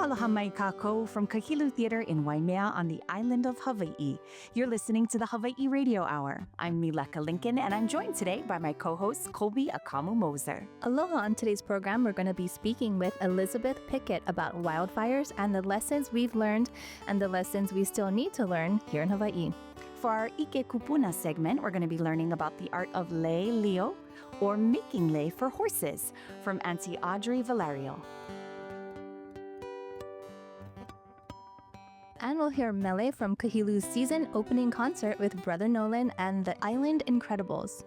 Aloha mai kākou from Kahilu Theater in Waimea on the island of Hawaii. You're listening to the Hawaiʻi Radio Hour. I'm Mileka Lincoln, and I'm joined today by my co-host, Kolby Akamu Moser. Aloha. On today's program, we're going to be speaking with Elizabeth Pickett about wildfires and the lessons we've learned and the lessons we still need to learn here in Hawaii. For our ʻike kūpuna segment, we're going to be learning about the art of lei leo, or making lei for horses, from Aunty Audrey Velario. And we'll hear Mele from Kahilu's season opening concert with Brother Noland and the Island Incredibles.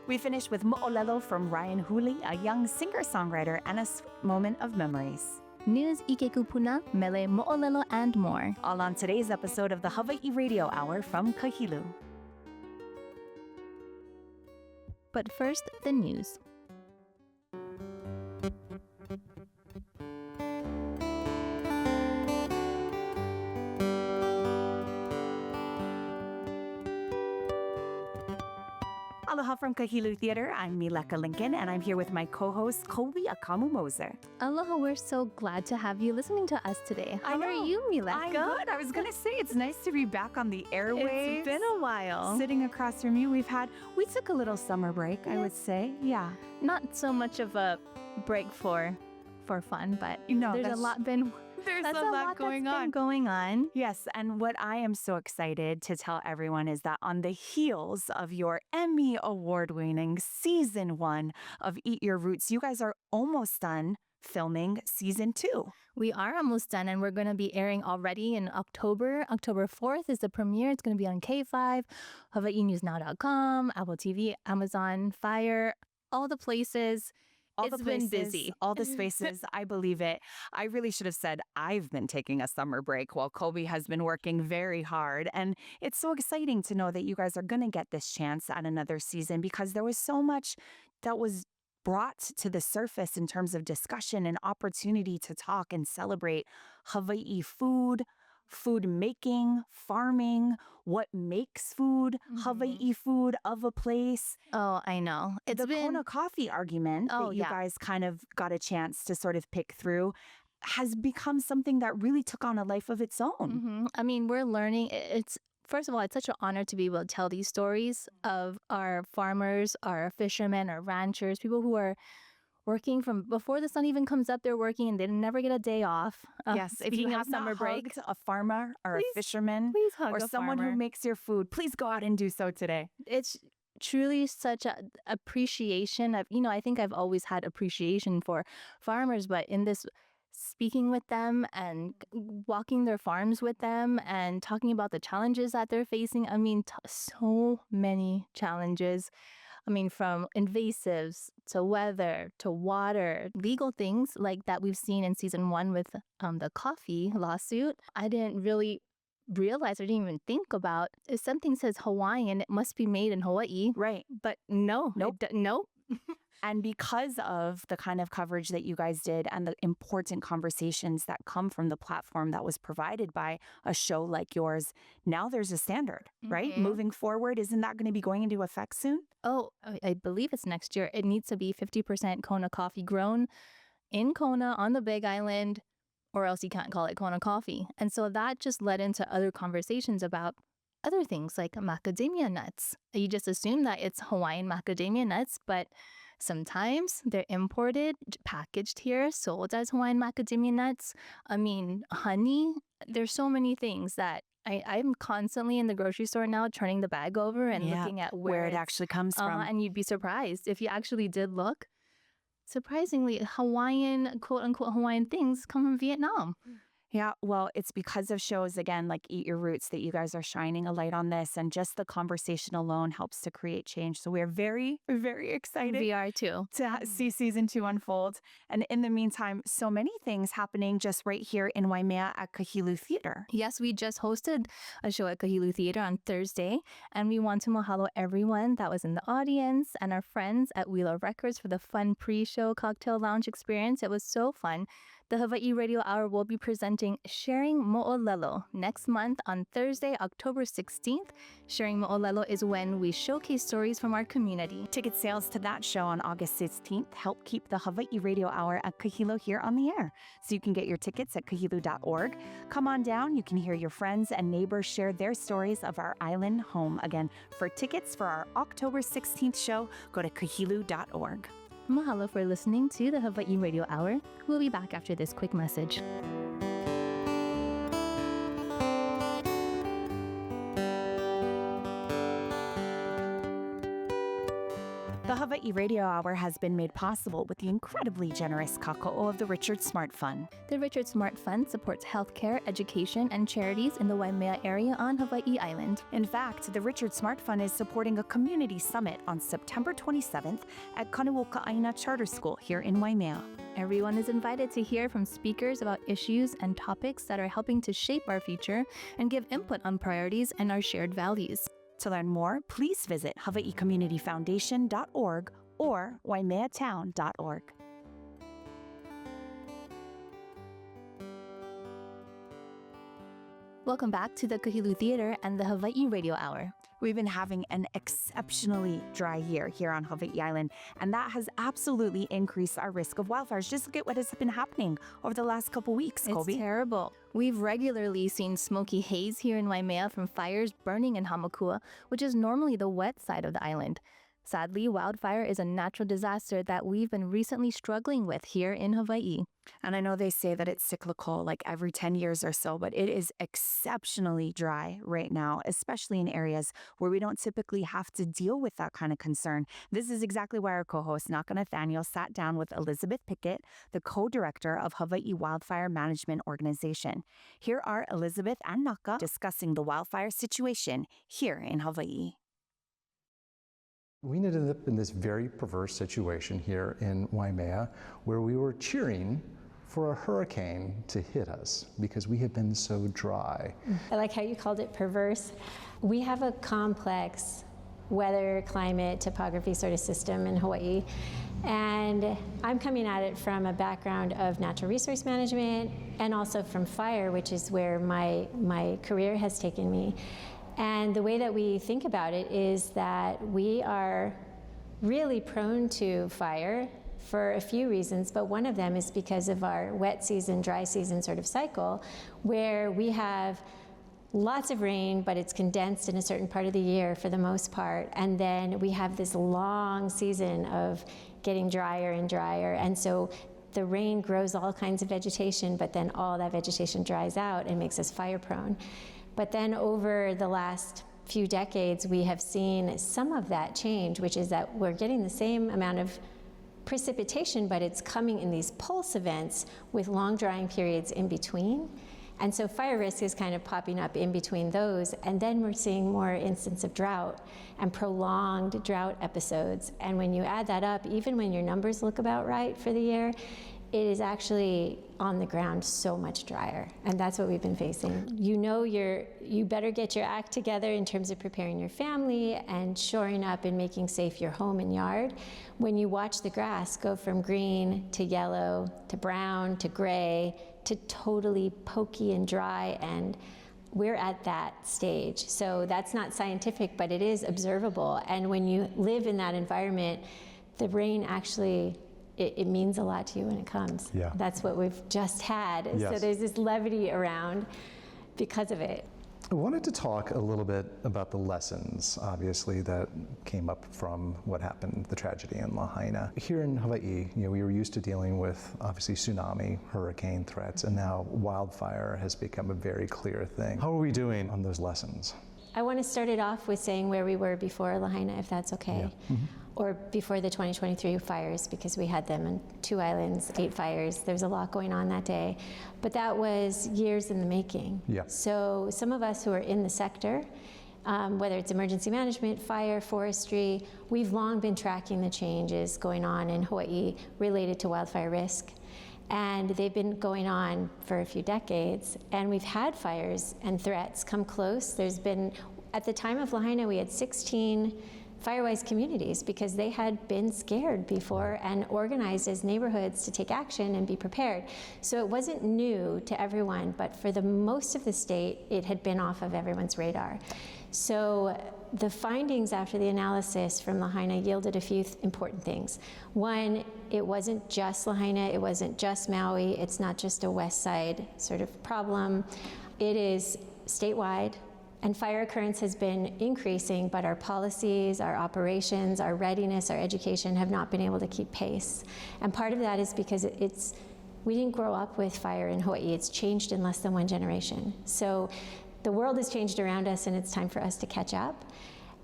We finish with moʻolelo from Ryan Hooley, a young singer-songwriter, and a sweet moment of memories. News, ʻike kūpuna, mele, moʻolelo, and more. All on today's episode of the Hawaiʻi Radio Hour from Kahilu. But first, the news. Aloha from Kahilu Theater. I'm Mileka Lincoln, and I'm here with my co-host, Kolby Akamu Moser. Aloha, we're so glad to have you listening to us today. How are you, Mileka? I'm good. I was going to say, it's nice to be back on the airwaves. It's been a while. Sitting across from you, we took a little summer break, I would say. Yeah. Not so much of a break for fun, but there's a lot going on. Yes, and what I am so excited to tell everyone is that on the heels of your Emmy award-winning Season 1 of Eat Your Roots, you guys are almost done filming Season 2. We are almost done, and we're going to be airing already in October. October 4th is the premiere. It's going to be on K5, HawaiiNewsNow.com, Apple TV, Amazon, Fire, all the places. It's been busy. All the spaces. I believe it. I really should have said I've been taking a summer break while Kolby has been working very hard. And it's so exciting to know that you guys are going to get this chance at another season, because there was so much that was brought to the surface in terms of discussion and opportunity to talk and celebrate Hawaii food making, farming, what makes food, Hawaii food of a place. Oh, I know. It's the Kona coffee argument that you guys kind of got a chance to sort of pick through has become something that really took on a life of its own. I mean, we're learning. First of all, it's such an honor to be able to tell these stories of our farmers, our fishermen, our ranchers, people who are working from before the sun even comes up. They're working and they never get a day off. Yes, if you have summer break, a farmer or a fisherman, please hug or someone who makes your food, please go out and do so today. It's truly such an appreciation of, I think I've always had appreciation for farmers, but in this speaking with them and walking their farms with them and talking about the challenges that they're facing. I mean, so many challenges. I mean, from invasives to weather to water, legal things like that we've seen in Season 1 with the coffee lawsuit. I didn't really realize, I didn't even think about, if something says Hawaiian, it must be made in Hawaii. Right. But nope. And because of the kind of coverage that you guys did and the important conversations that come from the platform that was provided by a show like yours, now there's a standard, right? Moving forward, isn't that going to be going into effect soon? Oh, I believe it's next year. It needs to be 50% Kona coffee grown in Kona on the Big Island, or else you can't call it Kona coffee. And so that just led into other conversations about other things like macadamia nuts. You just assume that it's Hawaiian macadamia nuts, but sometimes they're imported, packaged here, sold as Hawaiian macadamia nuts. I mean, honey. There's so many things that I'm constantly in the grocery store now turning the bag over and looking at where it actually comes from. And you'd be surprised if you actually did look. Surprisingly, Hawaiian, quote-unquote Hawaiian things come from Vietnam. Yeah, well, it's because of shows, again, like Eat Your Roots, that you guys are shining a light on this. And just the conversation alone helps to create change. So we're very, very excited. We are too. To see Season 2 unfold. And in the meantime, so many things happening just right here in Waimea at Kahilu Theater. Yes, we just hosted a show at Kahilu Theater on Thursday. And we want to mahalo everyone that was in the audience and our friends at Wheeler Records for the fun pre-show cocktail lounge experience. It was so fun. The Hawaiʻi Radio Hour will be presented presenting Sharing Mo'olelo next month on Thursday, October 16th. Sharing Mo'olelo is when we showcase stories from our community. Ticket sales to that show on August 16th help keep the Hawaiʻi Radio Hour at Kahilu here on the air. So you can get your tickets at kahilu.org. Come on down. You can hear your friends and neighbors share their stories of our island home. Again, for tickets for our October 16th show, go to kahilu.org. Mahalo for listening to the Hawaiʻi Radio Hour. We'll be back after this quick message. The Hawaiʻi Radio Hour has been made possible with the incredibly generous kākou of the Richard Smart Fund. The Richard Smart Fund supports healthcare, education, and charities in the Waimea area on Hawaii Island. In fact, the Richard Smart Fund is supporting a community summit on September 27th at Kanuoka'aina Charter School here in Waimea. Everyone is invited to hear from speakers about issues and topics that are helping to shape our future and give input on priorities and our shared values. To learn more, please visit hawaiicommunityfoundation.org or waimeatown.org. Welcome back to the Kahilu Theater and the Hawaiʻi Radio Hour. We've been having an exceptionally dry year here on Hawaii Island, and that has absolutely increased our risk of wildfires. Just look at what has been happening over the last couple weeks, Kolby. It's terrible. We've regularly seen smoky haze here in Waimea from fires burning in Hamakua, which is normally the wet side of the island. Sadly, wildfire is a natural disaster that we've been recently struggling with here in Hawaii. And I know they say that it's cyclical, like every 10 years or so, but it is exceptionally dry right now, especially in areas where we don't typically have to deal with that kind of concern. This is exactly why our co-host, Naka Nathaniel, sat down with Elizabeth Pickett, the co-director of Hawaii Wildfire Management Organization. Here are Elizabeth and Naka discussing the wildfire situation here in Hawaii. We ended up in this very perverse situation here in Waimea where we were cheering for a hurricane to hit us because we had been so dry. I like how you called it perverse. We have a complex weather, climate, topography sort of system in Hawaii. And I'm coming at it from a background of natural resource management and also from fire, which is where my career has taken me. And the way that we think about it is that we are really prone to fire for a few reasons, but one of them is because of our wet season, dry season sort of cycle, where we have lots of rain, but it's condensed in a certain part of the year for the most part. And then we have this long season of getting drier and drier. And so the rain grows all kinds of vegetation, but then all that vegetation dries out and makes us fire prone. But then over the last few decades, we have seen some of that change, which is that we're getting the same amount of precipitation, but it's coming in these pulse events with long drying periods in between. And so fire risk is kind of popping up in between those. And then we're seeing more instances of drought and prolonged drought episodes. And when you add that up, even when your numbers look about right for the year, it is actually on the ground so much drier, and that's what we've been facing. You know, you better get your act together in terms of preparing your family and shoring up and making safe your home and yard. When you watch the grass go from green to yellow to brown to gray to totally pokey and dry, and we're at that stage. So that's not scientific, but it is observable. And when you live in that environment, the rain actually, it means a lot to you when it comes. Yeah. That's what we've just had. Yes. So there's this levity around because of it. I wanted to talk a little bit about the lessons, obviously, that came up from what happened, the tragedy in Lahaina. Here in Hawaii, we were used to dealing with, obviously, tsunami, hurricane threats, and now wildfire has become a very clear thing. How are we doing on those lessons? I want to start it off with saying where we were before Lahaina, if that's okay. Yeah. Mm-hmm. Or before the 2023 fires, because we had them on 2 islands, 8 fires. There was a lot going on that day. But that was years in the making. Yeah. So some of us who are in the sector, whether it's emergency management, fire, forestry, we've long been tracking the changes going on in Hawaii related to wildfire risk. And they've been going on for a few decades. And we've had fires and threats come close. There's been, at the time of Lahaina, we had 16 Firewise communities because they had been scared before and organized as neighborhoods to take action and be prepared. So it wasn't new to everyone, but for the most of the state, it had been off of everyone's radar. So the findings after the analysis from Lahaina yielded a few important things. One, it wasn't just Lahaina, it wasn't just Maui, it's not just a West Side sort of problem. It is statewide. And fire occurrence has been increasing, but our policies, our operations, our readiness, our education have not been able to keep pace. And part of that is because we didn't grow up with fire in Hawaii. It's changed in less than one generation. So the world has changed around us, and it's time for us to catch up.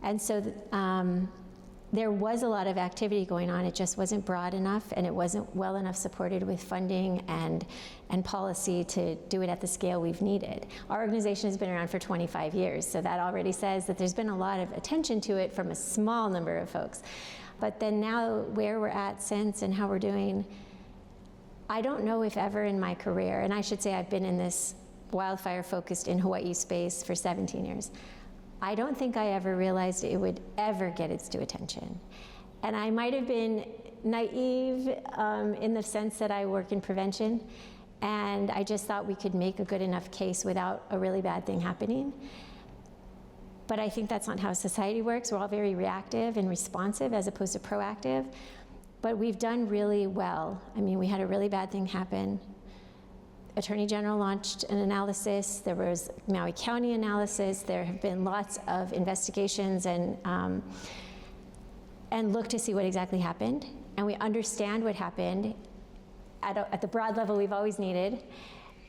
And so there was a lot of activity going on. It just wasn't broad enough, and it wasn't well enough supported with funding and policy to do it at the scale we've needed. Our organization has been around for 25 years, so that already says that there's been a lot of attention to it from a small number of folks. But then now, where we're at since and how we're doing, I don't know if ever in my career, and I should say I've been in this wildfire-focused in Hawaii space for 17 years, I don't think I ever realized it would ever get its due attention. And I might have been naive in the sense that I work in prevention, and I just thought we could make a good enough case without a really bad thing happening. But I think that's not how society works. We're all very reactive and responsive as opposed to proactive. But we've done really well. I mean, we had a really bad thing happen. Attorney General launched an analysis. There was Maui County analysis. There have been lots of investigations and look to see what exactly happened. And we understand what happened at the broad level we've always needed.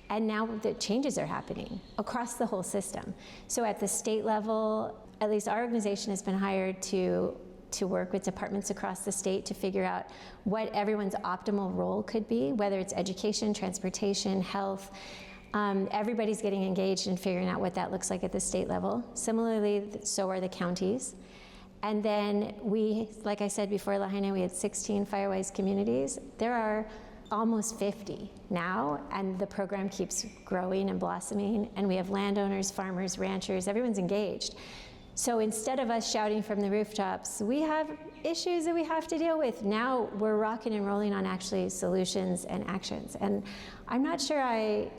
And now the changes are happening across the whole system. So at the state level, at least our organization has been hired to work with departments across the state to figure out what everyone's optimal role could be, whether it's education, transportation, health. Everybody's getting engaged in figuring out what that looks like at the state level. Similarly, so are the counties. And then we, like I said before, Lahaina, we had 16 Firewise communities. There are almost 50 now, and the program keeps growing and blossoming, and we have landowners, farmers, ranchers, everyone's engaged. So instead of us shouting from the rooftops, we have issues that we have to deal with. Now we're rocking and rolling on actually solutions and actions. And I'm not sure I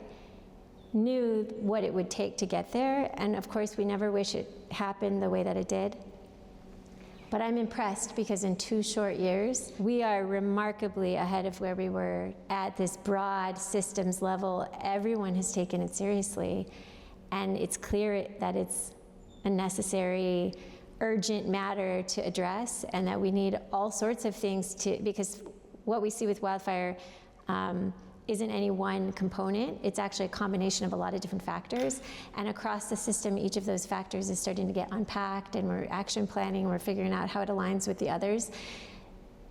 knew what it would take to get there. And of course, we never wish it happened the way that it did. But I'm impressed because in 2 short years, we are remarkably ahead of where we were at this broad systems level. Everyone has taken it seriously. And it's clear that it's a necessary, urgent matter to address, and that we need all sorts of things because what we see with wildfire isn't any one component. It's actually a combination of a lot of different factors. And across the system, each of those factors is starting to get unpacked, and we're action planning, we're figuring out how it aligns with the others.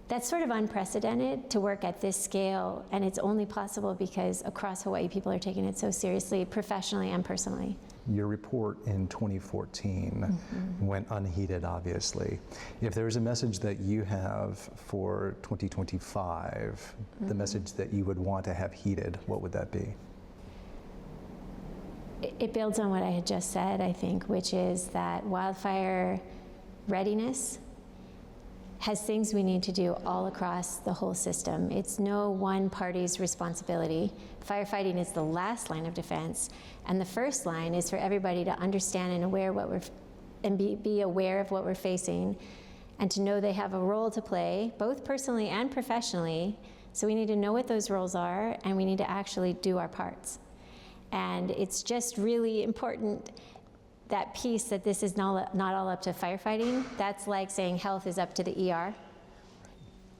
That's sort of unprecedented to work at this scale, and it's only possible because across Hawaii, people are taking it so seriously, professionally and personally. Your report in 2014 went unheeded, obviously. If there is a message that you have for 2025, the message that you would want to have heeded, what would that be? It builds on what I had just said, I think, which is that wildfire readiness has things we need to do all across the whole system. It's no one party's responsibility. Firefighting is the last line of defense, and the first line is for everybody to understand and be aware of what we're facing, and to know they have a role to play, both personally and professionally. So we need to know what those roles are, and we need to actually do our parts. And it's just really important, that piece that this is not all up to firefighting. That's like saying health is up to the ER.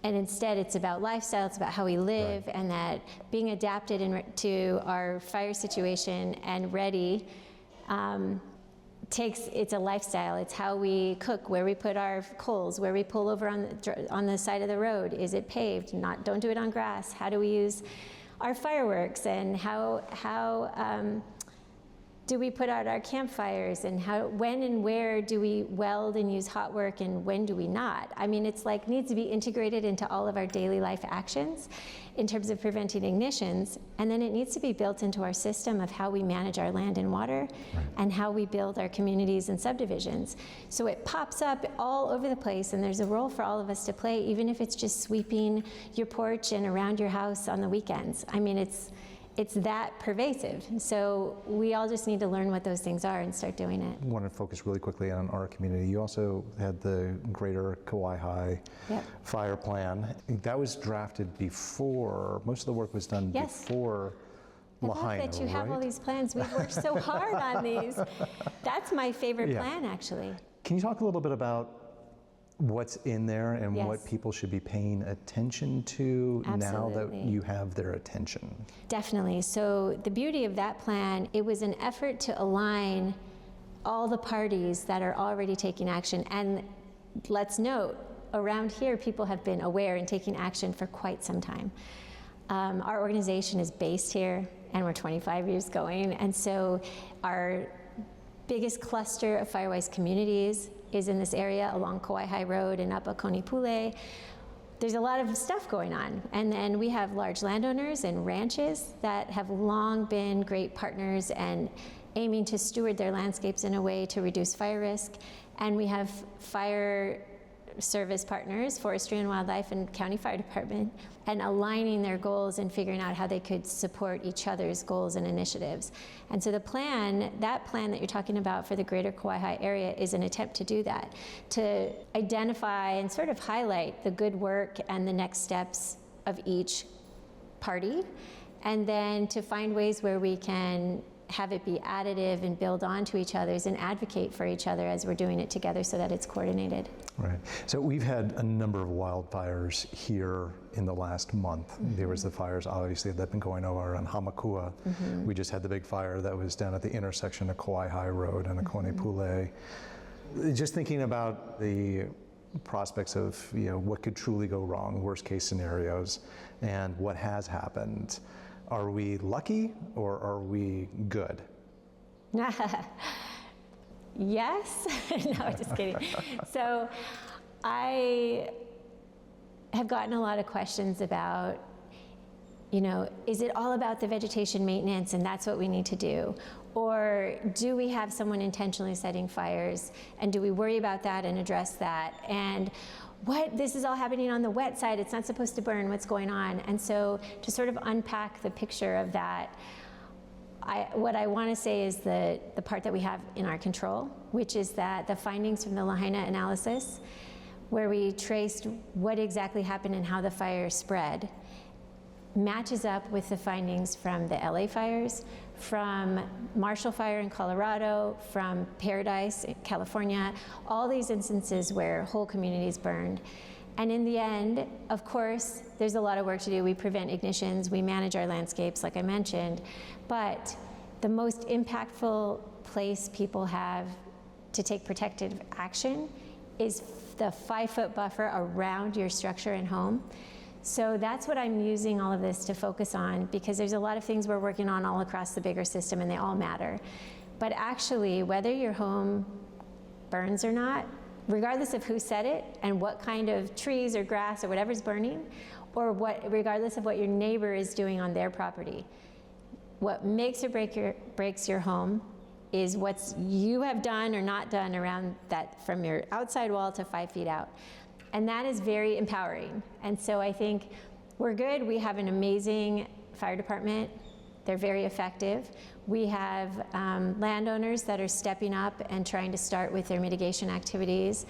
And instead, it's about lifestyle, it's about how we live, right. And that being adapted to our fire situation and ready it's a lifestyle. It's how we cook, where we put our coals, where we pull over on the side of the road. Is it paved? Don't do it on grass. How do we use our fireworks, and how do we put out our campfires, and when and where do we weld and use hot work, and when do we not? I mean, it's like needs to be integrated into all of our daily life actions in terms of preventing ignitions, and then it needs to be built into our system of how we manage our land and water and how we build our communities and subdivisions. So it pops up all over the place, and there's a role for all of us to play, even if it's just sweeping your porch and around your house on the weekends. I mean, it's that pervasive. So we all just need to learn what those things are and start doing it. I want to focus really quickly on our community. You also had the Greater Kauai Fire Plan. That was drafted before, most of the work was done before Lahaina, I love that you have all these plans. We've worked so hard on these. That's my favorite plan, actually. Can you talk a little bit about what's in there and what people should be paying attention to now that you have their attention? Definitely. So the beauty of that plan, it was an effort to align all the parties that are already taking action. And let's note, around here, people have been aware and taking action for quite some time. Our organization is based here, and we're 25 years going. And so our biggest cluster of Firewise communities is in this area along Kauai Road and up Akonipule. There's a lot of stuff going on. And then we have large landowners and ranches that have long been great partners and aiming to steward their landscapes in a way to reduce fire risk. And we have fire service partners, Forestry and Wildlife and County Fire Department, and aligning their goals and figuring out how they could support each other's goals and initiatives. And so the plan, that plan that you're talking about for the Greater Kauai area is an attempt to do that, to identify and sort of highlight the good work and the next steps of each party, and then to find ways where we can have it be additive and build onto each other's and advocate for each other as we're doing it together so that it's coordinated. Right. So we've had a number of wildfires here in the last month. There was the fires, obviously, that have been going over on Hamakua. We just had the big fire that was down at the intersection of Kauai Road and Akonipule. Just thinking about the prospects of what could truly go wrong, worst case scenarios, and what has happened. Are we lucky or are we good? Yes. No, just kidding. So I have gotten a lot of questions about, is it all about the vegetation maintenance and that's what we need to do? Or do we have someone intentionally setting fires, and do we worry about that and address that? And this is all happening on the wet side, it's not supposed to burn, what's going on? And so to sort of unpack the picture of that, what I want to say is the part that we have in our control, which is that the findings from the Lahaina analysis, where we traced what exactly happened and how the fire spread, matches up with the findings from the LA fires, from Marshall Fire in Colorado, from Paradise in California, all these instances where whole communities burned. And in the end, of course, there's a lot of work to do. We prevent ignitions, we manage our landscapes, like I mentioned, but the most impactful place people have to take protective action is the 5-foot buffer around your structure and home. So that's what I'm using all of this to focus on, because there's a lot of things we're working on all across the bigger system and they all matter. But actually, whether your home burns or not, regardless of who said it and what kind of trees or grass or whatever's burning, or regardless of what your neighbor is doing on their property, what makes or breaks your home is what you have done or not done around that, from your outside wall to 5 feet out. And that is very empowering. And so I think we're good. We have an amazing fire department. They're very effective. We have landowners that are stepping up and trying to start with their mitigation activities.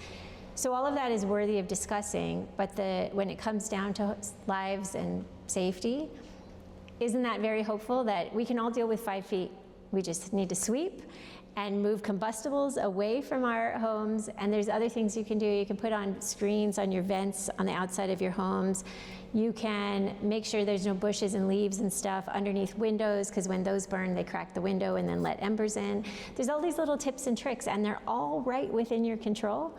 So all of that is worthy of discussing, but when it comes down to lives and safety, isn't that very hopeful that we can all deal with 5 feet? We just need to sweep and move combustibles away from our homes, and there's other things you can do. You can put on screens on your vents on the outside of your homes. You can make sure there's no bushes and leaves and stuff underneath windows, because when those burn, they crack the window and then let embers in. There's all these little tips and tricks, and they're all right within your control.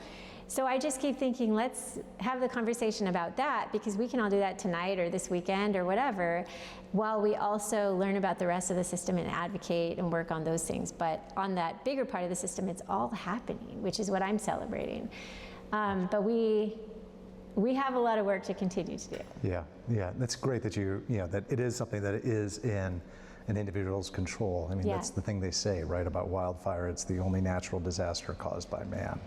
So I just keep thinking, let's have the conversation about that, because we can all do that tonight or this weekend or whatever, while we also learn about the rest of the system and advocate and work on those things. But on that bigger part of the system, it's all happening, which is what I'm celebrating. But we have a lot of work to continue to do. Yeah, that's great that that it is something that is in an individual's control. I mean, that's the thing they say, right, about wildfire. It's the only natural disaster caused by man.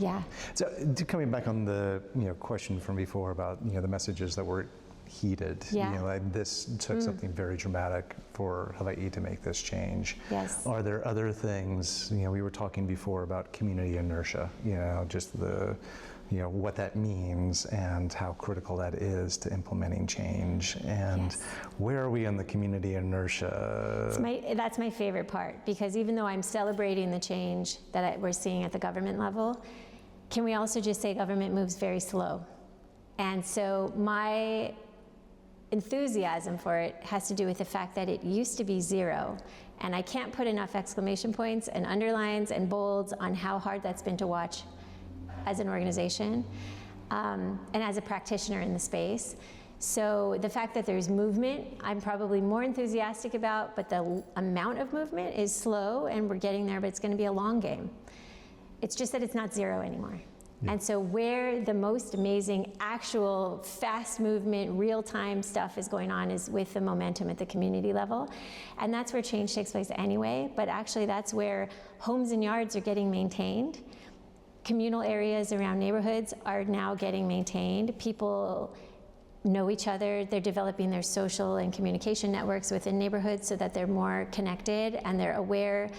Yeah. So coming back on the question from before about the messages that were heeded. This took something very dramatic for Hawaiʻi to make this change. Yes. Are there other things? We were talking before about community inertia. Just the what that means and how critical that is to implementing change. And where are we on the community inertia? That's my favorite part, because even though I'm celebrating the change that we're seeing at the government level, can we also just say government moves very slow? And so my enthusiasm for it has to do with the fact that it used to be 0. And I can't put enough exclamation points and underlines and bolds on how hard that's been to watch as an organization and as a practitioner in the space. So the fact that there's movement, I'm probably more enthusiastic about, but the amount of movement is slow, and we're getting there, but it's going to be a long game. It's just that it's not 0 anymore. Yeah. And so where the most amazing, actual, fast movement, real-time stuff is going on is with the momentum at the community level. And that's where change takes place anyway, but actually that's where homes and yards are getting maintained. Communal areas around neighborhoods are now getting maintained. People know each other. They're developing their social and communication networks within neighborhoods so that they're more connected, and they're aware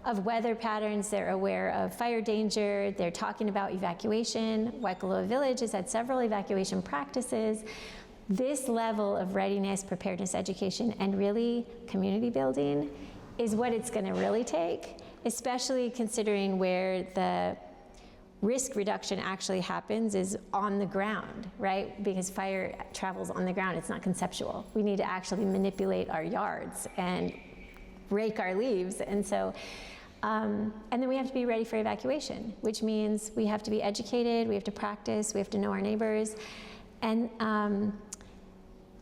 of weather patterns, they're aware of fire danger, they're talking about evacuation. Waikoloa Village has had several evacuation practices. This level of readiness, preparedness, education, and really community building is what it's going to really take, especially considering where the risk reduction actually happens is on the ground, right? Because fire travels on the ground, it's not conceptual. We need to actually manipulate our yards and rake our leaves. And so, and then we have to be ready for evacuation, which means we have to be educated, we have to practice, we have to know our neighbors. And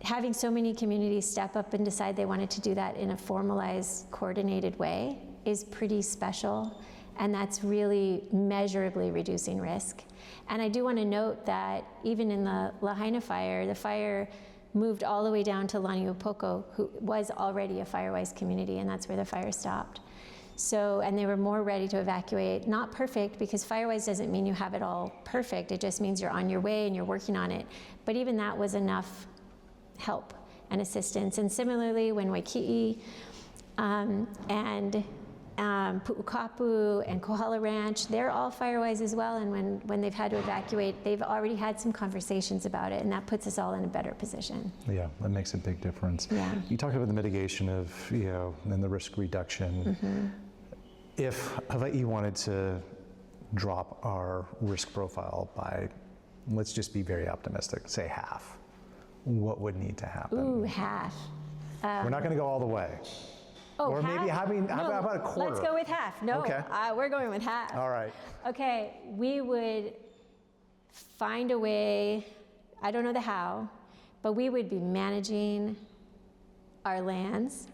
having so many communities step up and decide they wanted to do that in a formalized, coordinated way is pretty special. And that's really measurably reducing risk. And I do want to note that even in the Lahaina fire, the fire moved all the way down to Laniupoko, who was already a fire-wise community, and that's where the fire stopped. So, and they were more ready to evacuate. Not perfect, because fire-wise doesn't mean you have it all perfect. It just means you're on your way and you're working on it. But even that was enough help and assistance. And similarly, when Waikiki and Pu'ukapu and Kohala Ranch, they're all fire-wise as well, and when they've had to evacuate, they've already had some conversations about it, and that puts us all in a better position. Yeah, that makes a big difference. Yeah. You talked about the mitigation of, and the risk reduction. Mm-hmm. If Hawaiʻi wanted to drop our risk profile by, let's just be very optimistic, say half, what would need to happen? Ooh, half. We're not going to go all the way. Oh, or half? maybe how about a quarter? Let's go with half. No, okay. We're going with half. All right. Okay, we would find a way, I don't know the how, but we would be managing our lands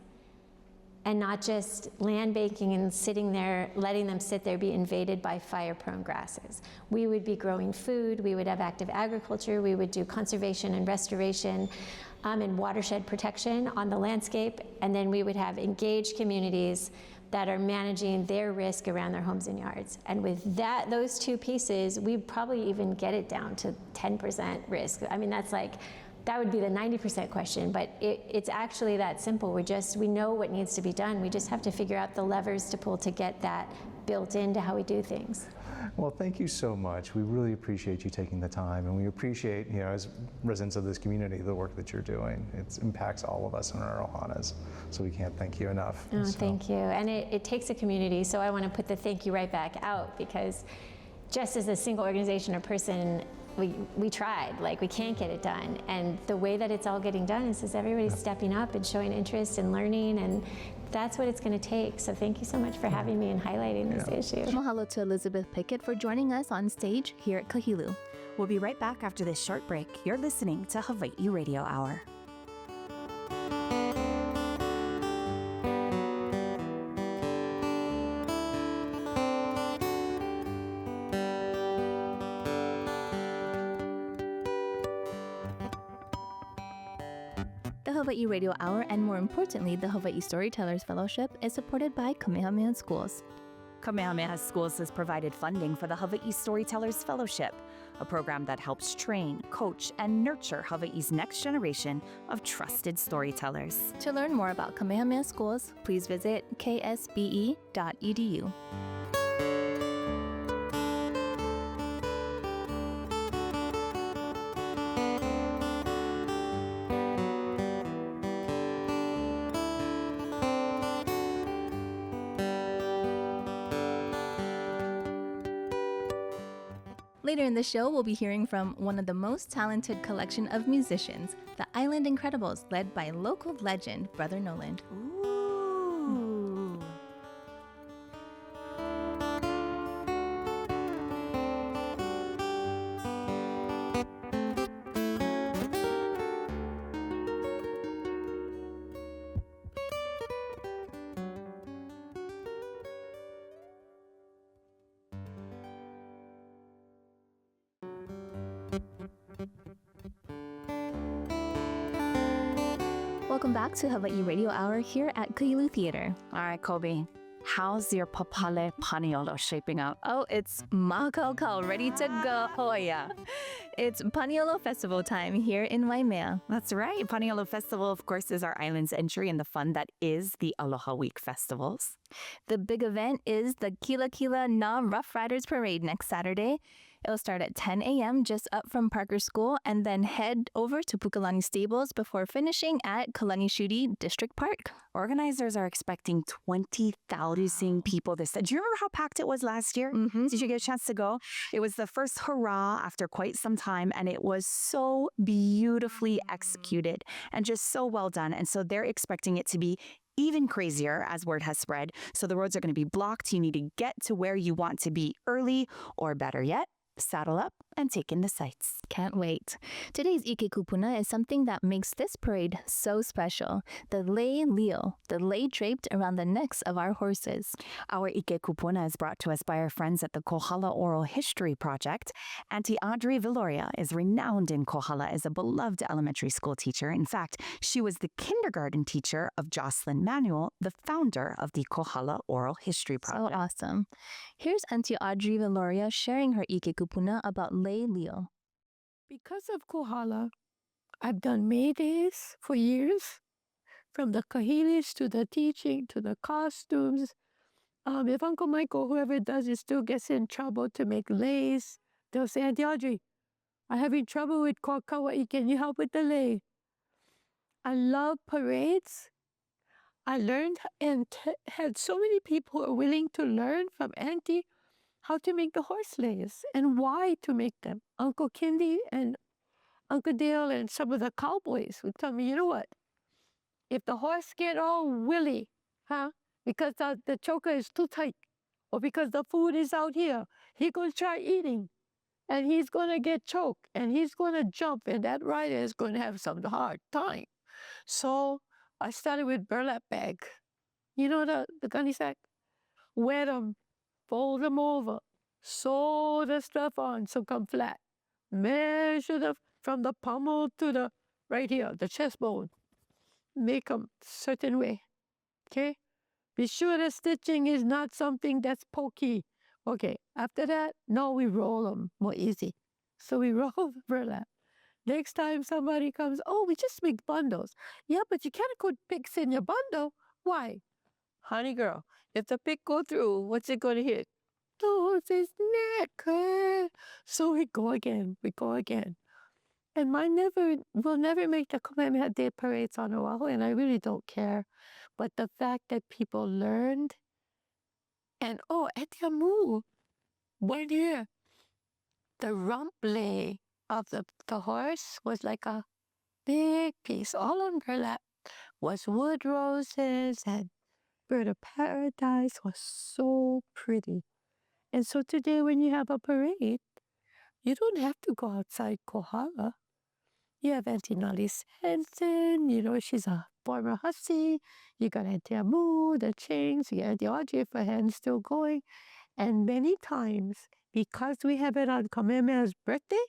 and not just land banking and sitting there, letting them sit there, be invaded by fire-prone grasses. We would be growing food, we would have active agriculture, we would do conservation and restoration and watershed protection on the landscape, and then we would have engaged communities that are managing their risk around their homes and yards. And with those two pieces, we'd probably even get it down to 10% risk. I mean, that would be the 90% question, but it's actually that simple. We know what needs to be done. We just have to figure out the levers to pull to get that built into how we do things. Well, thank you so much. We really appreciate you taking the time, and we appreciate, as residents of this community, the work that you're doing. It impacts all of us in our ohanas, so we can't thank you enough. Oh, thank you. And it takes a community, so I want to put the thank you right back out, because just as a single organization or person, we tried, we can't get it done. And the way that it's all getting done is everybody's stepping up and showing interest and learning and that's what it's going to take. So thank you so much for having me and highlighting this issue. Mahalo to Elizabeth Pickett for joining us on stage here at Kahilu. We'll be right back after this short break. You're listening to Hawaiʻi Radio Hour. The Hawaiʻi Radio Hour, and more importantly, the Hawaiʻi Storytellers Fellowship, is supported by Kamehameha Schools. Kamehameha Schools has provided funding for the Hawaiʻi Storytellers Fellowship, a program that helps train, coach, and nurture Hawaiʻi's next generation of trusted storytellers. To learn more about Kamehameha Schools, please visit ksbe.edu. Later in the show, we'll be hearing from one of the most talented collection of musicians, the Island Incredibles, led by local legend, Brother Noland. Ooh. Welcome back to Hawaiʻi Radio Hour here at Kahilu Theater. All right, Kolby, how's your papale paniolo shaping up? Oh, it's makakau, ready to go. Oh, yeah. It's Paniolo Festival time here in Waimea. That's right. Paniolo Festival, of course, is our island's entry in the fun that is the Aloha Week festivals. The big event is the Kila Kila Na Rough Riders Parade next Saturday. It'll start at 10 a.m. just up from Parker School and then head over to Pukalani Stables before finishing at Kalani Shudi District Park. Organizers are expecting 20,000 people this time. Do you remember how packed it was last year? Mm-hmm. Did you get a chance to go? It was the first hurrah after quite some time, and it was so beautifully executed and just so well done. And so they're expecting it to be even crazier as word has spread. So the roads are going to be blocked. You need to get to where you want to be early, or better yet, saddle up and take in the sights. Can't wait. Today's ʻike kūpuna is something that makes this parade so special. The lei leo, the lei draped around the necks of our horses. Our ʻike kūpuna is brought to us by our friends at the Kohala Oral History Project. Aunty Audrey Velario is renowned in Kohala as a beloved elementary school teacher. In fact, she was the kindergarten teacher of Jocelyn Manuel, the founder of the Kohala Oral History Project. So awesome. Here's Aunty Audrey Velario sharing her ʻike kūpuna about lei leo. Because of Kohala, I've done May Days for years, from the Kahiluʻs to the teaching to the costumes. If Uncle Michael, whoever does it, still gets in trouble to make leis, they'll say, Aunty Audrey, I'm having trouble with Kaukawaʻi. Can you help with the lei? I love parades. I learned and had so many people who are willing to learn from Auntie how to make the horse leis and why to make them. Uncle Kindy and Uncle Dale and some of the cowboys would tell me, you know what? If the horse get all willy, because the choker is too tight, or because the food is out here, he gonna try eating, and he's gonna get choked, and he's gonna jump, and that rider is gonna have some hard time. So I started with burlap bag. You know the gunny sack? Wet them, fold them over, sew the stuff on so come flat. Measure from the pommel to the right here, the chest bone. Make them certain way, okay? Be sure the stitching is not something that's pokey. Okay, after that, now we roll them more easy. So we roll the burlap. Next time somebody comes, oh, we just make bundles. Yeah, but you can't put picks in your bundle. Why? Honey girl, if the pick go through, what's it going to hit? The horse's neck. So we go again. And we'll never make the Kamehameha Day parades on Oahu, and I really don't care. But the fact that people learned, and at Akamu, 1 year, the rump lei of the horse was like a big piece, all on burlap, was wood roses and bird of paradise was so pretty. And so today when you have a parade, you don't have to go outside Kohala. You have Aunty Nolly Sanson, she's a former hussy. You got Aunty Amu, the Chings, you got Aunty Audrey, if her hand's still going. And many times, because we have it on Kamehameha's birthday,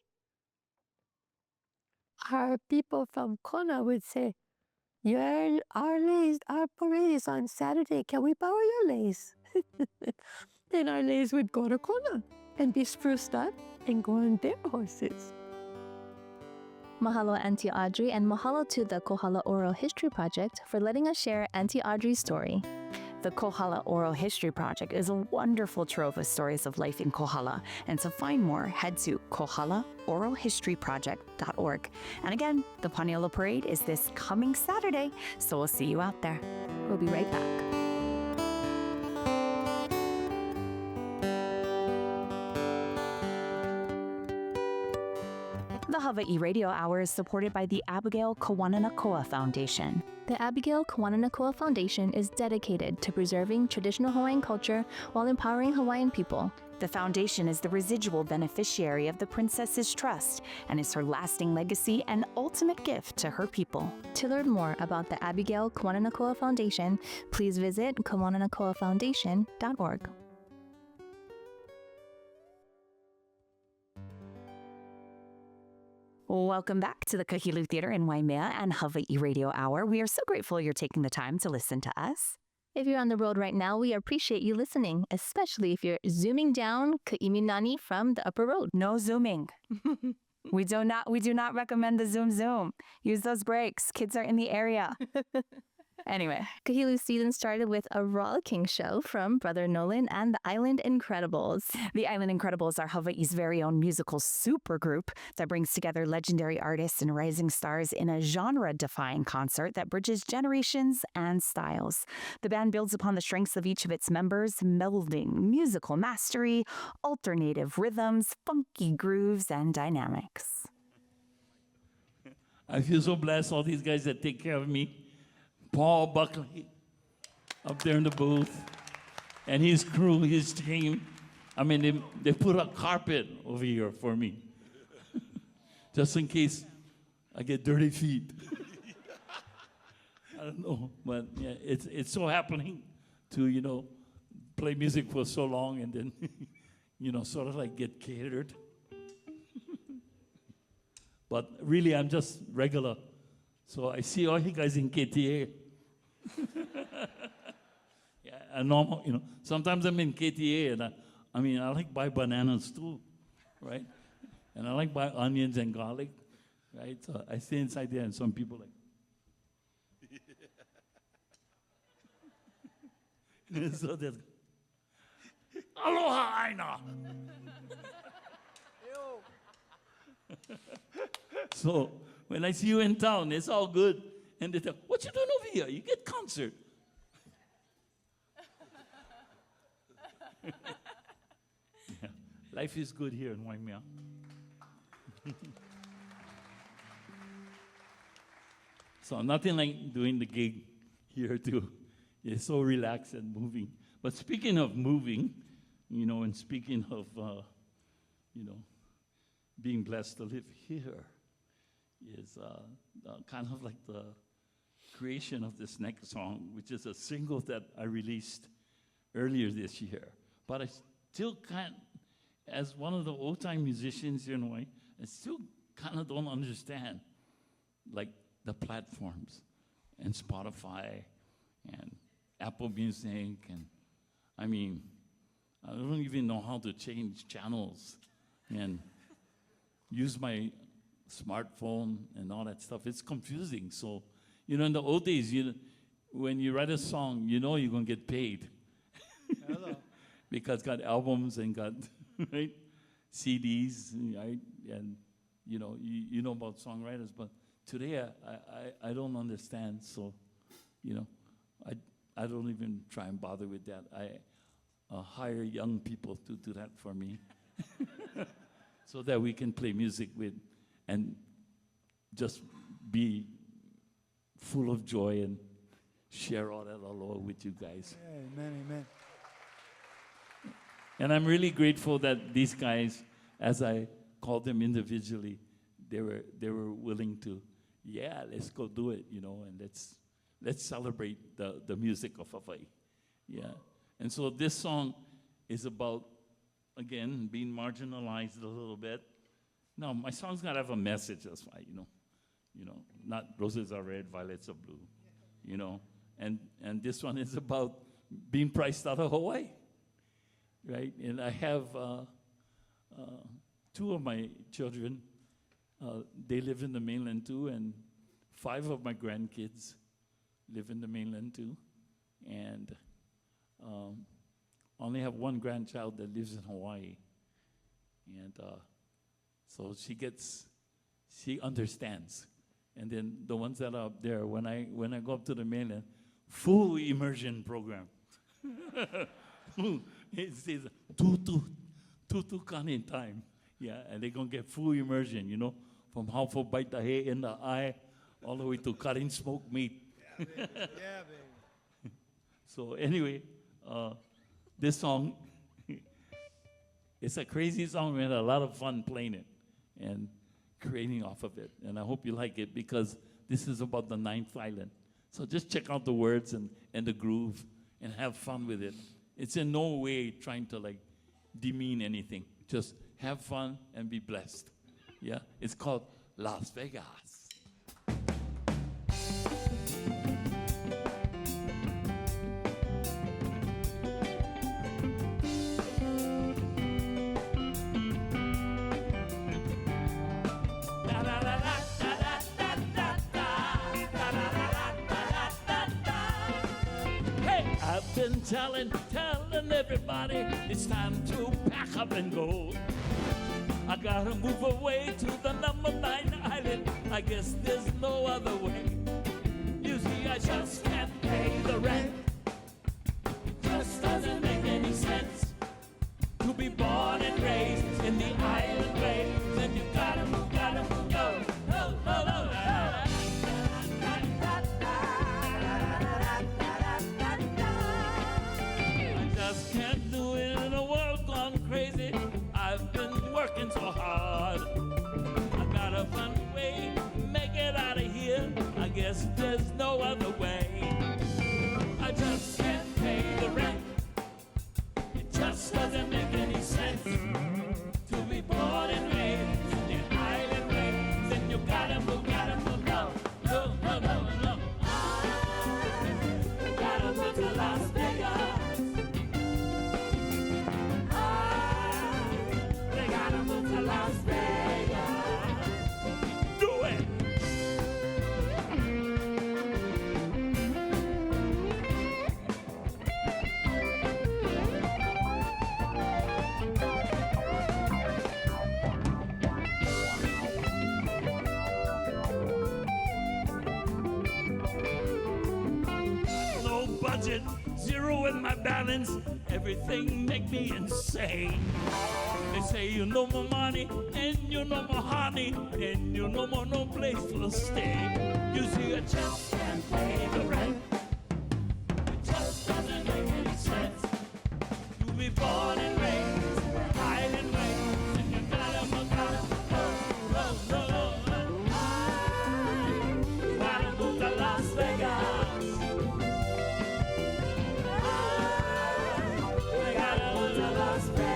our people from Kona would say, our parade is on Saturday. Can we borrow your leis? Then our leis would go to Kona and be spruced up and go on their horses. Mahalo, Aunty Audrey, and mahalo to the Kohala Oral History Project for letting us share Aunty Audrey's story. The Kohala Oral History Project is a wonderful trove of stories of life in Kohala. And to find more, head to kohalaoralhistoryproject.org. And again, the Paniolo Parade is this coming Saturday, so we'll see you out there. We'll be right back. The Hawaiʻi Radio Hour is supported by the Abigail Kawananakoa Foundation. The Abigail Kawananakoa Foundation is dedicated to preserving traditional Hawaiian culture while empowering Hawaiian people. The foundation is the residual beneficiary of the Princess's Trust and is her lasting legacy and ultimate gift to her people. To learn more about the Abigail Kawananakoa Foundation, please visit kawananakoafoundation.org. Welcome back to the Kahilu Theater in Waimea and Hawaiʻi Radio Hour. We are so grateful you're taking the time to listen to us. If you're on the road right now, we appreciate you listening, especially if you're zooming down Ka'iminani from the upper road. No zooming. We do not recommend the zoom. Use those brakes. Kids are in the area. Anyway, Kahilu's season started with a rollicking show from Brother Noland and the Island Incredibles. The Island Incredibles are Hawaii's very own musical supergroup that brings together legendary artists and rising stars in a genre-defying concert that bridges generations and styles. The band builds upon the strengths of each of its members, melding musical mastery, alternative rhythms, funky grooves, and dynamics. I feel so blessed, all these guys that take care of me. Paul Buckley up there in the booth, and his crew, his team. I mean, they put a carpet over here for me, just in case I get dirty feet. I don't know, but yeah, it's so happening to, play music for so long and then, sort of like get catered. But really, I'm just regular. So I see all you guys in KTA. Yeah, a normal, sometimes I'm in KTA and I like buy bananas too, right? And I like buy onions and garlic, right? So I stay inside there and some people like, so there's, Aloha, Aina. So when I see you in town, it's all good. And they tell, what you doing over here? You get concert. Yeah, life is good here in Waimea. So nothing like doing the gig here too. It's so relaxed and moving. But speaking of moving, and speaking of, being blessed to live here, is kind of like the creation of this next song, which is a single that I released earlier this year. But I still can't, as one of the old-time musicians here in Hawaii, I still kind of don't understand, like, the platforms and Spotify and Apple Music, and I don't even know how to change channels and use my smartphone and all that stuff. It's confusing. So, in the old days, when you write a song, you're going to get paid. Because got albums and got right CDs, right? And you know about songwriters, but today I don't understand. So, I don't even try and bother with that. I hire young people to do that for me, so that we can play music with and just be full of joy and share all that aloha with you guys. Amen, amen. And I'm really grateful that these guys, as I called them individually, they were willing to, yeah, let's go do it, you know, and let's celebrate the music of Hawaii. Yeah. And so this song is about, again, being marginalized a little bit. No, my song's gotta have a message, that's why, you know, not roses are red, violets are blue, you know. And this one is about being priced out of Hawaii, right? And I have two of my children, they live in the mainland too, and 5 of my grandkids live in the mainland too. And only have one grandchild that lives in Hawaii. And so she understands. And then the ones that are up there, when I go up to the mainland, full immersion program. It says tutu kanin time. Yeah, and they're gonna get full immersion, you know, from how for bite the hair in the eye, all the way to cutting smoked meat. Yeah, baby. Yeah, baby. So anyway, this song, it's a crazy song. We had a lot of fun playing it and creating off of it. And I hope you like it because this is about the 9th island. So just check out the words and the groove and have fun with it. It's in no way trying to like demean anything. Just have fun and be blessed. Yeah, it's called Las Vegas. I've been telling everybody it's time to pack up and go. I gotta move away to the number 9 island. I guess there's no other way. You see, I just can't pay the rent. It just doesn't make any sense to be born and raised in the island ways. And you gotta move, no, no, no, no. Can't do it in a world gone crazy. I've been working so hard. I gotta find a way, make it out of here. I guess there's no other way. I just can't pay the rent. It just doesn't make any sense to be born and raised in the island ways. Then you gotta move, no, no, no, no, no. I gotta move to Las Vegas. Las Vegas. Do it! No budget, zero in my balance, everything make me insane. They say you no more money, and you no more honey, and you no more no place to stay. You see, I just can't pay the rent. It just doesn't make any sense to be born and raised in the island ways, and you gotta move, no, no, no. You gotta move to Las Vegas. You gotta move to Las Vegas.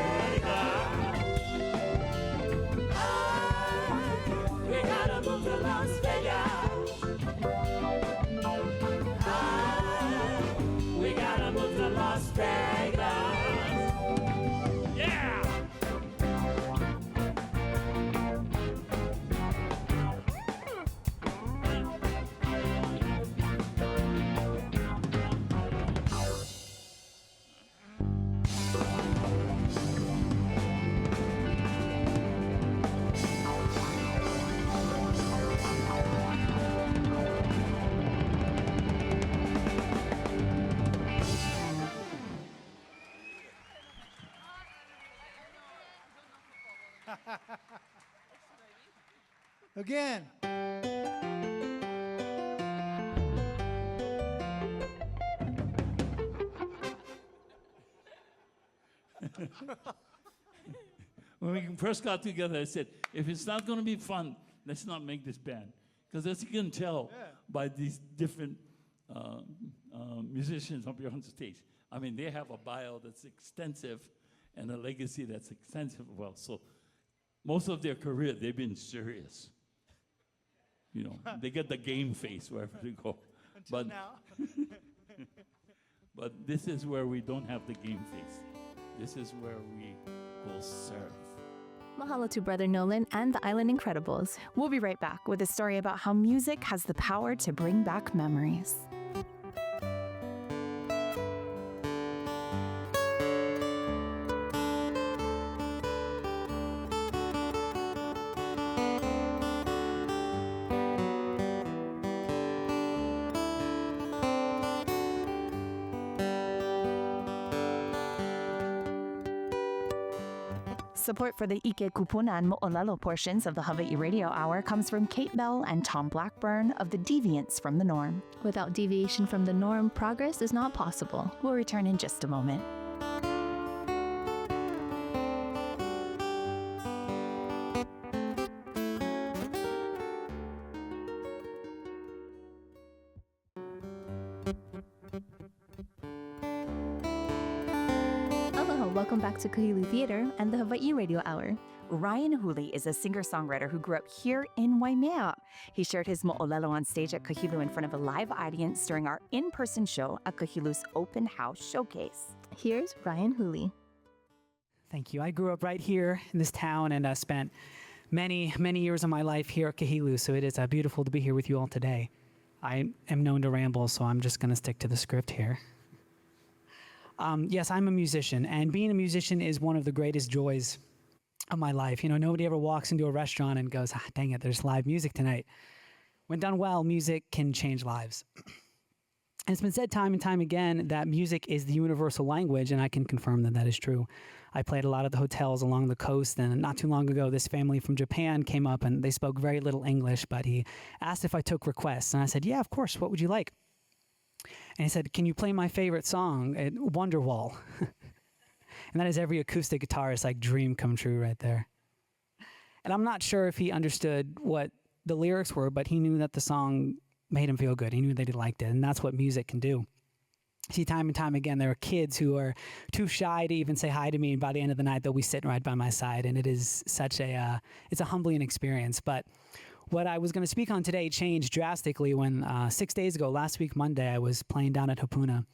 Las Vegas. We gotta move to Las Vegas. Yeah! Again. When we first got together, I said, if it's not going to be fun, let's not make this band. Because as you can tell by these different musicians up here on the stage, I mean, they have a bio that's extensive and a legacy that's extensive. Well, so most of their career, they've been serious. You know, they get the game face wherever they go. But now. But this is where we don't have the game face. This is where we will serve. Mahalo to Brother Noland and the Island Incredibles. We'll be right back with a story about how music has the power to bring back memories. Support for the ʻike, kūpuna, and moʻolelo portions of the Hawaiʻi Radio Hour comes from Kate Bell and Tom Blackburn of the Deviants from the Norm. Without deviation from the norm, progress is not possible. We'll return in just a moment. Welcome back to Kahilu Theater and the Hawaiʻi Radio Hour. Ryan Hooley is a singer-songwriter who grew up here in Waimea. He shared his moʻolelo on stage at Kahilu in front of a live audience during our in-person show at Kahilu's Open House Showcase. Here's Ryan Hooley. Thank you. I grew up right here in this town and spent many, many years of my life here at Kahilu, so it is beautiful to be here with you all today. I am known to ramble, so I'm just going to stick to the script here. Yes, I'm a musician, and being a musician is one of the greatest joys of my life. You know, nobody ever walks into a restaurant and goes, dang it, there's live music tonight. When done well, music can change lives. And it's been said time and time again that music is the universal language, and I can confirm that that is true. I played a lot of the hotels along the coast, and not too long ago, this family from Japan came up, and they spoke very little English, but he asked if I took requests, and I said, yeah, of course, what would you like? And he said, can you play my favorite song, Wonderwall? And that is every acoustic guitarist's like dream come true right there. And I'm not sure if he understood what the lyrics were, but he knew that the song made him feel good. He knew that he liked it, and that's what music can do. See, time and time again, there are kids who are too shy to even say hi to me, and by the end of the night, they'll be sitting right by my side, and it is such a, it's a humbling experience. But what I was going to speak on today changed drastically when 6 days ago, last week, Monday, I was playing down at Hopuna,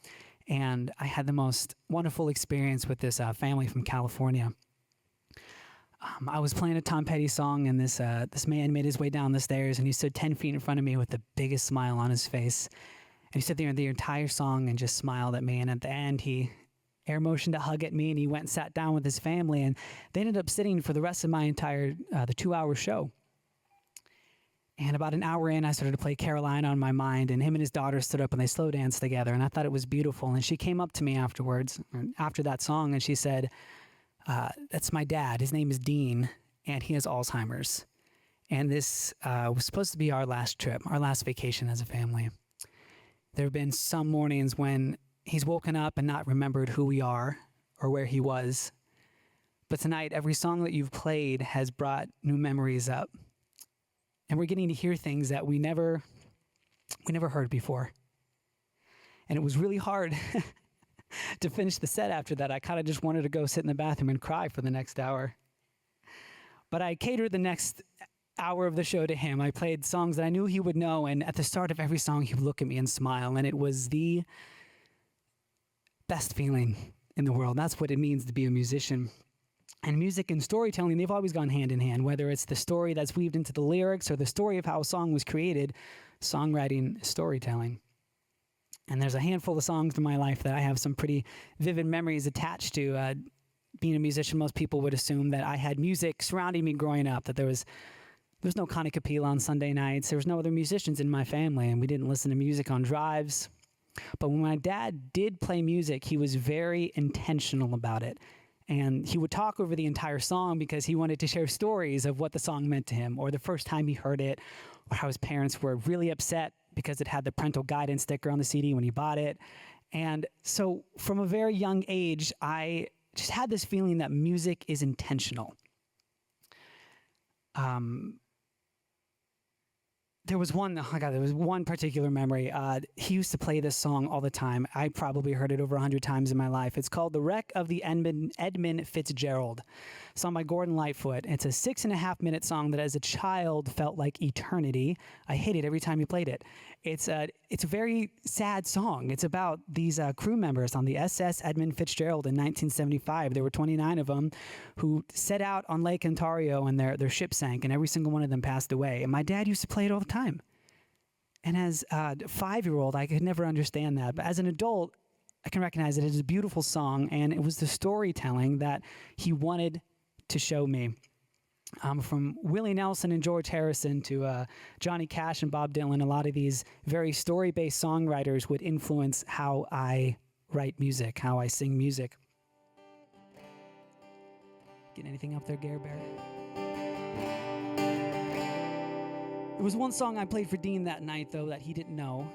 and I had the most wonderful experience with this family from California. I was playing a Tom Petty song, and this man made his way down the stairs, and he stood 10 feet in front of me with the biggest smile on his face. And he stood there the entire song and just smiled at me, and at the end, he air motioned to hug at me, and he went and sat down with his family, and they ended up sitting for the rest of my entire, the 2-hour show. And about an hour in, I started to play Carolina on my mind, and him and his daughter stood up and they slow danced together, and I thought it was beautiful. And she came up to me afterwards, after that song, and she said, that's my dad. His name is Dean, and he has Alzheimer's. And this was supposed to be our last trip, our last vacation as a family. There have been some mornings when he's woken up and not remembered who we are or where he was. But tonight, every song that you've played has brought new memories up. And we're getting to hear things that we never heard before. And it was really hard to finish the set after that. I kind of just wanted to go sit in the bathroom and cry for the next hour. But I catered the next hour of the show to him. I played songs that I knew he would know, and at the start of every song, he would look at me and smile, and it was the best feeling in the world. That's what it means to be a musician. And music and storytelling, they've always gone hand in hand, whether it's the story that's weaved into the lyrics or the story of how a song was created. Songwriting is storytelling. And there's a handful of songs in my life that I have some pretty vivid memories attached to. Being a musician, most people would assume that I had music surrounding me growing up, that there was no Connie Kapila on Sunday nights. There was no other musicians in my family, and we didn't listen to music on drives. But when my dad did play music, he was very intentional about it. And he would talk over the entire song because he wanted to share stories of what the song meant to him, or the first time he heard it, or how his parents were really upset because it had the parental guidance sticker on the CD when he bought it. And so from a very young age, I just had this feeling that music is intentional. There was one particular memory. He used to play this song all the time. I probably heard it over 100 times in my life. It's called The Wreck of the Edmund Fitzgerald, sung by Gordon Lightfoot. It's a 6.5-minute song that as a child felt like eternity. I hated every time he played it. It's a very sad song. It's about these crew members on the SS Edmund Fitzgerald in 1975. There were 29 of them who set out on Lake Ontario and their ship sank, and every single one of them passed away. And my dad used to play it all the time. And as a 5-year-old, I could never understand that. But as an adult, I can recognize it as a beautiful song, and it was the storytelling that he wanted to show me. From Willie Nelson and George Harrison to Johnny Cash and Bob Dylan, a lot of these very story-based songwriters would influence how I write music, how I sing music. Get anything up there, Gare Bear? There was one song I played for Dean that night, though, that he didn't know.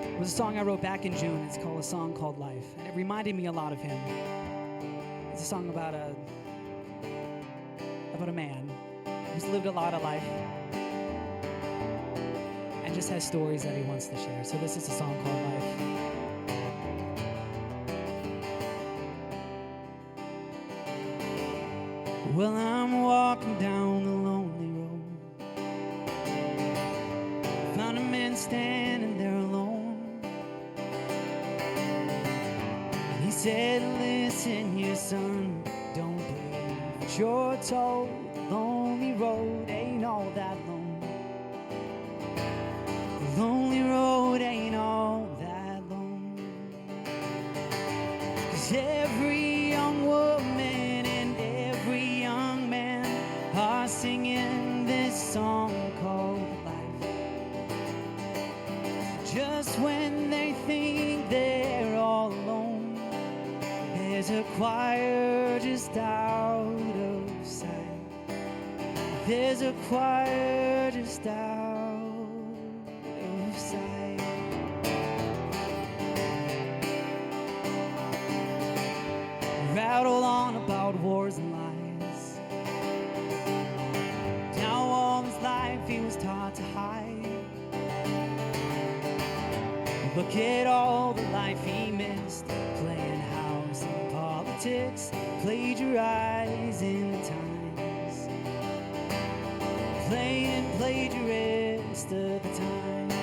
It was a song I wrote back in June. It's called A Song Called Life, and it reminded me a lot of him. It's a song about a man who's lived a lot of life and just has stories that he wants to share. So this is a song called Life. Well, I'm walking down the lonely road. Found a man standing there alone. He said, listen, your son, don't believe what you're told. The lonely road ain't all that long. The lonely road ain't all that long. 'Cause every young woman and every young man are singing this song called life. Just when they think they're all alone, there's a choir just out of sight. There's a choir just out of sight. Rattle on about wars and lies. Now all his life he was taught to hide. Look at all the life he missed, playing house and politics, plagiarizing the times. Playing plagiarist of the times.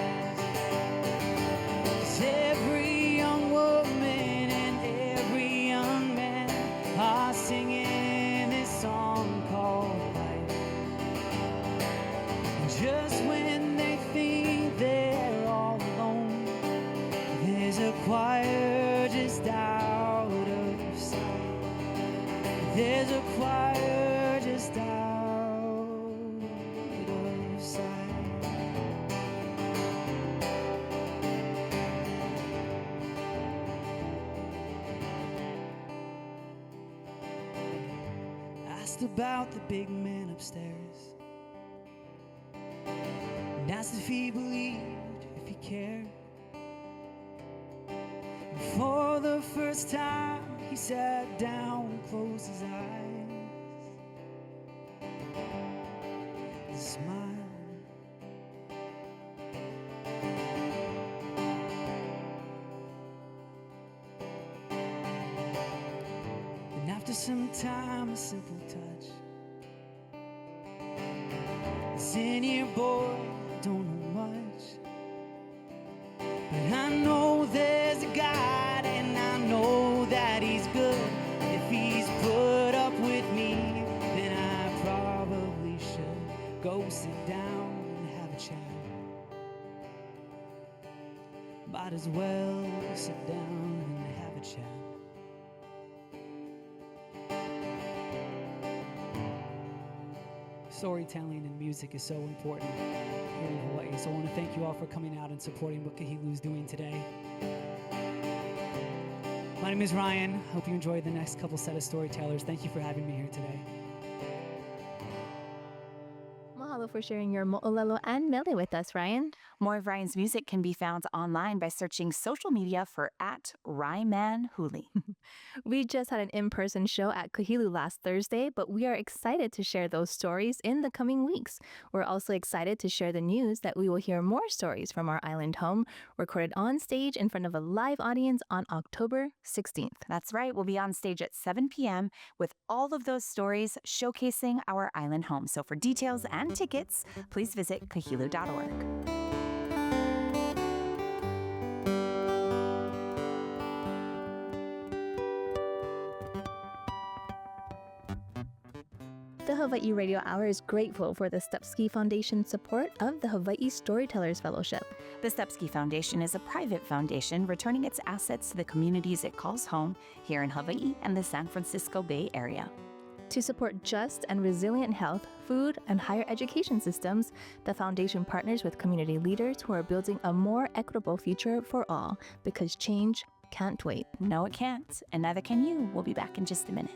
'Cause every young woman and every young man are singing this song called life. And just when they think they're all alone, there's a choir just out of sight. There's a choir just out. About the big man upstairs, and asked if he believed, if he cared. And for the first time he sat down and closed his eyes and smiled. And after some time, a simple touch. In here, boy, I don't know much, but I know there's a God, and I know that he's good. If he's put up with me, then I probably should go sit down and have a chat. Might as well sit down and have a chat. Storytelling and music is so important here in Hawaii. So I want to thank you all for coming out and supporting what Kahilu is doing today. My name is Ryan. Hope you enjoyed the next couple set of storytellers. Thank you for having me here today. Mahalo for sharing your moʻolelo and mele with us, Ryan. More of Ryan's music can be found online by searching social media for @Ryan Hooley. We just had an in-person show at Kahilu last Thursday, but we are excited to share those stories in the coming weeks. We're also excited to share the news that we will hear more stories from our island home, recorded on stage in front of a live audience on October 16th. That's right, we'll be on stage at 7 p.m. with all of those stories showcasing our island home. So for details and tickets, please visit kahilu.org. The Hawaiʻi Radio Hour is grateful for the Stepsky Foundation's support of the Hawaii Storytellers Fellowship. The Stepsky Foundation is a private foundation returning its assets to the communities it calls home here in Hawaii and the San Francisco Bay Area. To support just and resilient health, food, and higher education systems, the foundation partners with community leaders who are building a more equitable future for all, because change can't wait. No, it can't, and neither can you. We'll be back in just a minute.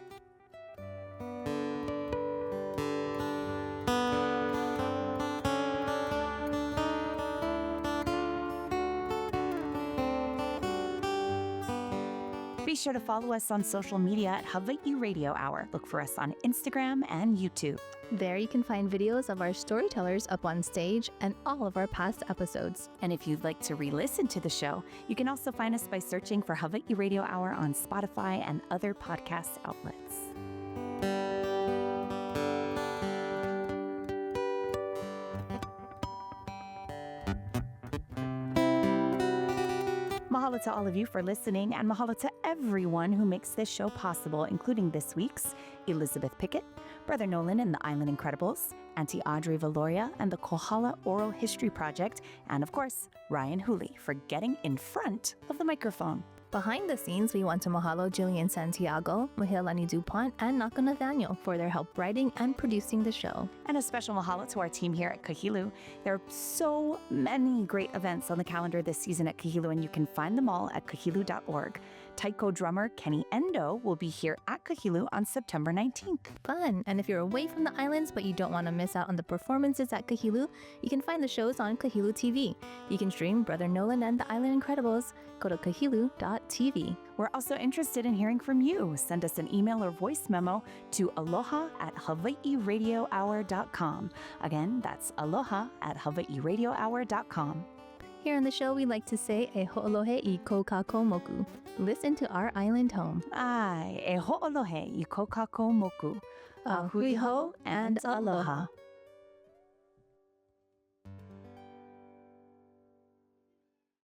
Be sure to follow us on social media at Hawaiʻi Radio Hour. Look for us on Instagram and YouTube. There you can find videos of our storytellers up on stage and all of our past episodes. And if you'd like to re-listen to the show, you can also find us by searching for Hawaiʻi Radio Hour on Spotify and other podcast outlets. Mahalo to all of you for listening, and mahalo to everyone who makes this show possible, including this week's Elizabeth Pickett, Brother Noland and the Island Incredibles, Aunty Audrey Velario and the Kohala Oral History Project, and of course, Ryan Hooley for getting in front of the microphone. Behind the scenes, we want to mahalo Jillian Santiago, Mahilani DuPont, and Naka Nathaniel for their help writing and producing the show. And a special mahalo to our team here at Kahilu. There are so many great events on the calendar this season at Kahilu, and you can find them all at kahilu.org. Taiko drummer Kenny Endo will be here at Kahilu on September 19th. Fun! And if you're away from the islands but you don't want to miss out on the performances at Kahilu, you can find the shows on Kahilu TV. You can stream Brother Noland and the Island Incredibles. Go to kahilu.tv. We're also interested in hearing from you. Send us an email or voice memo to aloha@hawaiiradiohour.com. Again, that's aloha@hawaiiradiohour.com. Here on the show, we like to say e ho'olohe I ko kākou moku. Listen to our island home. Ai, e ho'olohe I ko kākou moku. Ahui ho and aloha.